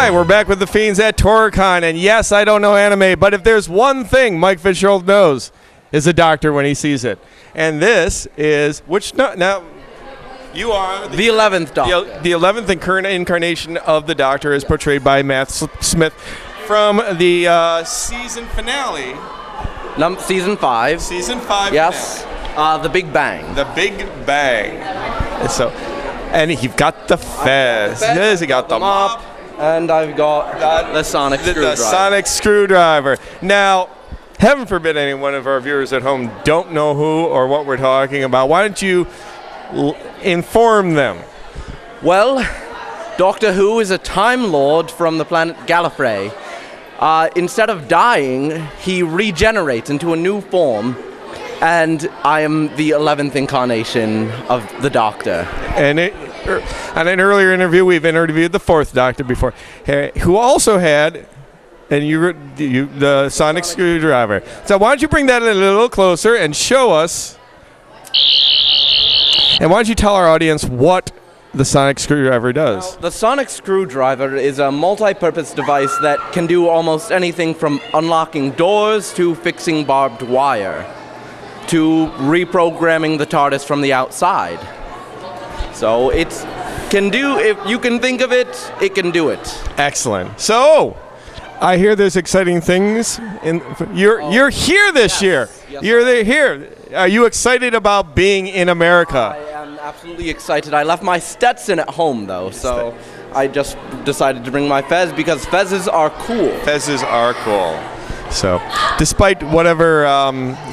Hi, we're back with the Fiends at Tora-Con, and yes, I don't know anime, but if there's one thing Mike Fitzgerald knows, is a doctor when he sees it. And this is, now, you are the 11th Doctor. The 11th incarnation of the Doctor is portrayed by Matt Smith from the season finale. Season 5. Season 5. Yes. The Big Bang. The Big Bang. And you've got the Fez. Yes, you got the mop. And I've got the sonic screwdriver. The sonic screwdriver. Now, heaven forbid any one of our viewers at home don't know who or what we're talking about. Why don't you inform them? Well, Doctor Who is a Time Lord from the planet Gallifrey. Instead of dying, he regenerates into a new form, and I am the 11th incarnation of the Doctor. And on an earlier interview, we've interviewed the 4th Doctor before, who also had the sonic screwdriver. So why don't you bring that in a little closer and show us, and why don't you tell our audience what the sonic screwdriver does? Now, the sonic screwdriver is a multi-purpose device that can do almost anything from unlocking doors to fixing barbed wire to reprogramming the TARDIS from the outside. So it can do, if you can think of it, it can do it. Excellent. So I hear there's exciting things. You're here this year. Yes, you're here. Are you excited about being in America? I am absolutely excited. I left my Stetson at home, though, so I just decided to bring my Fez because Fezes are cool. Fezes are cool. So, despite whatever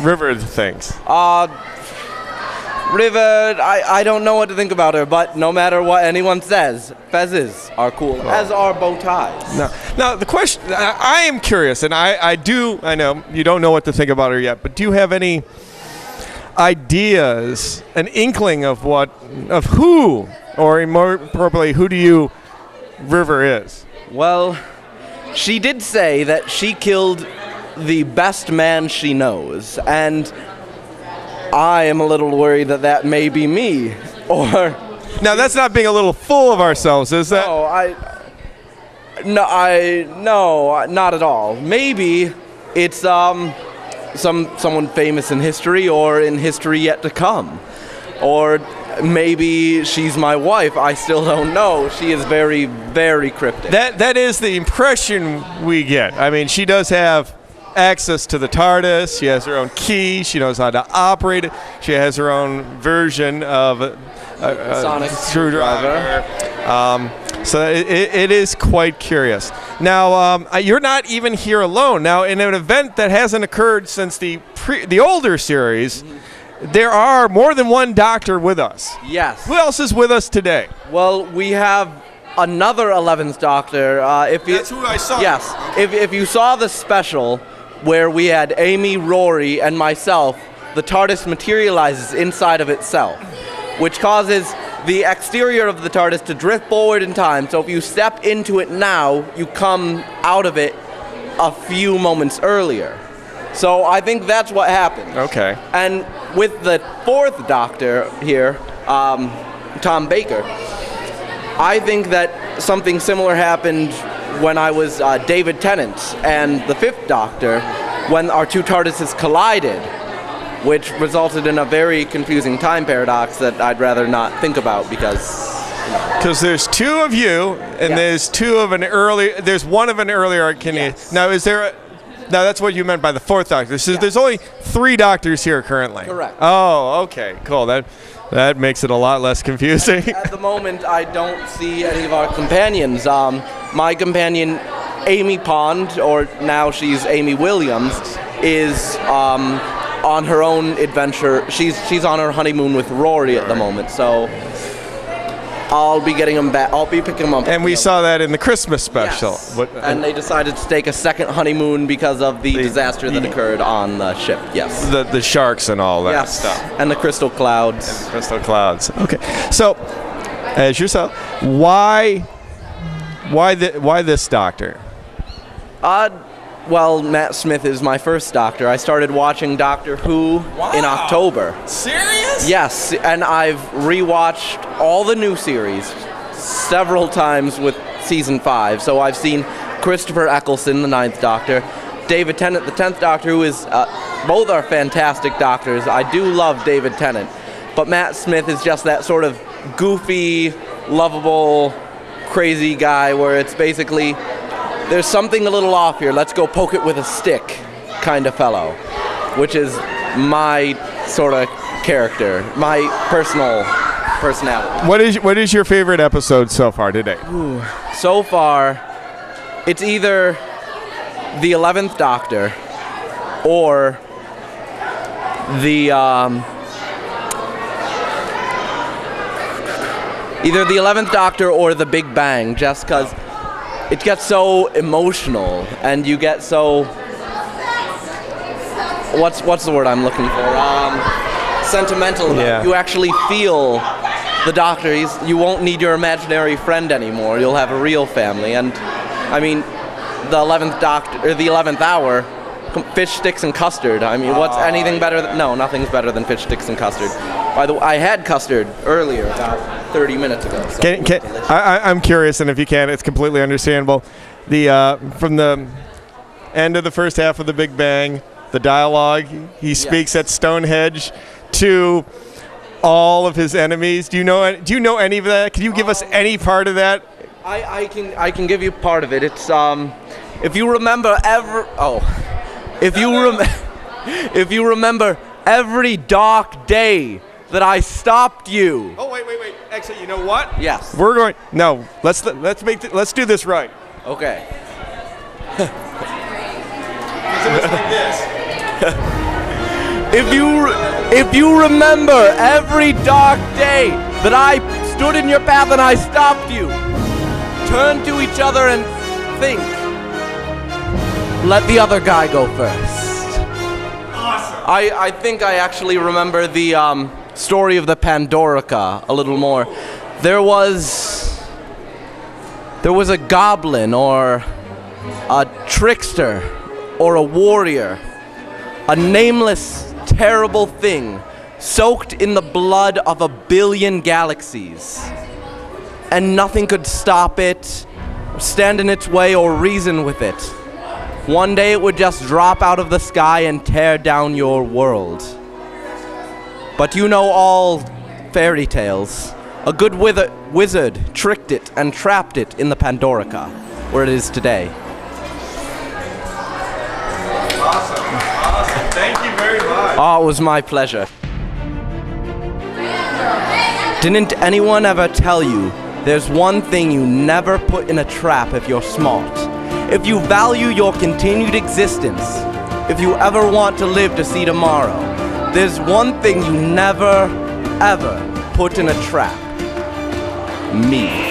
River thinks. River, I don't know what to think about her, but no matter what anyone says, Fezes are cool, as are bow ties. Now the question, I am curious, and I know you don't know what to think about her yet, but do you have any ideas, an inkling of who, or more appropriately, who do you River is? Well, she did say that she killed the best man she knows, and I am a little worried that may be me. Or now that's not being a little full of ourselves, is that? No, not at all. Maybe it's someone famous in history or in history yet to come. Or maybe she's my wife. I still don't know. She is very, very cryptic. That is the impression we get. I mean, she does have access to the TARDIS. She has her own key. She knows how to operate it. She has her own version of a sonic screwdriver. So it is quite curious. Now, you're not even here alone. Now, in an event that hasn't occurred since the older series, there are more than one Doctor with us. Yes. Who else is with us today? Well, we have another 11th Doctor. That's who I saw. Yes. If you saw the special where we had Amy, Rory, and myself, the TARDIS materializes inside of itself, which causes the exterior of the TARDIS to drift forward in time. So if you step into it now, you come out of it a few moments earlier. So I think that's what happened. Okay. And with the 4th Doctor here, Tom Baker, I think that something similar happened when I was David Tennant and the 5th Doctor, when our two TARDISes collided, which resulted in a very confusing time paradox that I'd rather not think about because there's two of you, and there's one of an earlier incarnation. Yes. Now, now that's what you meant by the 4th Doctor. There's only 3 Doctors here currently. Correct. Oh, okay, cool. That makes it a lot less confusing. At the moment, I don't see any of our companions. My companion, Amy Pond, or now she's Amy Williams, is on her own adventure. She's on her honeymoon with Rory at the moment, so I'll be getting them back. I'll be picking them up. And we saw that in the Christmas special. Yes. And they decided to take a second honeymoon because of the disaster that occurred on the ship. Yes. The sharks and all that stuff. And the crystal clouds. Okay. So, as yourself, why this Doctor? Well, Matt Smith is my first Doctor. I started watching Doctor Who in October. Serious? Yes, and I've rewatched all the new series several times with season 5. So I've seen Christopher Eccleston, the 9th Doctor, David Tennant, the 10th Doctor, who is, both are fantastic doctors. I do love David Tennant. But Matt Smith is just that sort of goofy, lovable, crazy guy where it's basically, there's something a little off here, let's go poke it with a stick kind of fellow, which is my sort of character, my personal personality. What is your favorite episode so far today? So far, it's either the 11th Doctor or the either the 11th Doctor or the Big Bang, just because it gets so emotional and you get so what's the word I'm looking for? Sentimental. Yeah. You actually feel the Doctor. You won't need your imaginary friend anymore. You'll have a real family. And I mean, the 11th Doctor or the 11th hour, fish sticks and custard. I mean, what's anything better than, no, nothing's better than fish sticks and custard. By the way, I had custard earlier, about 30 minutes ago. So I'm curious, and if you can, it's completely understandable. From the end of the first half of the Big Bang, the dialogue he speaks at Stonehenge to all of his enemies. Do you know any of that? Can you give us any part of that? I can give you part of it. It's if you remember if you remember every dark day that I stopped you. Oh wait. Actually, you know what? Yes. Let's do this right. Okay. It's like this. If you remember every dark day that I stood in your path and I stopped you, turn to each other and think. Let the other guy go first. Awesome. I think I actually remember the story of the Pandorica a little more. There was a goblin or a trickster or a warrior, a nameless, terrible thing soaked in the blood of 1 billion galaxies. And nothing could stop it, stand in its way, or reason with it. One day it would just drop out of the sky and tear down your world. But you know all fairy tales. A good wizard tricked it and trapped it in the Pandorica, where it is today. Awesome. Thank you very much. Oh, it was my pleasure. Didn't anyone ever tell you there's one thing you never put in a trap if you're smart? If you value your continued existence, if you ever want to live to see tomorrow, there's one thing you never, ever put in a trap. Me.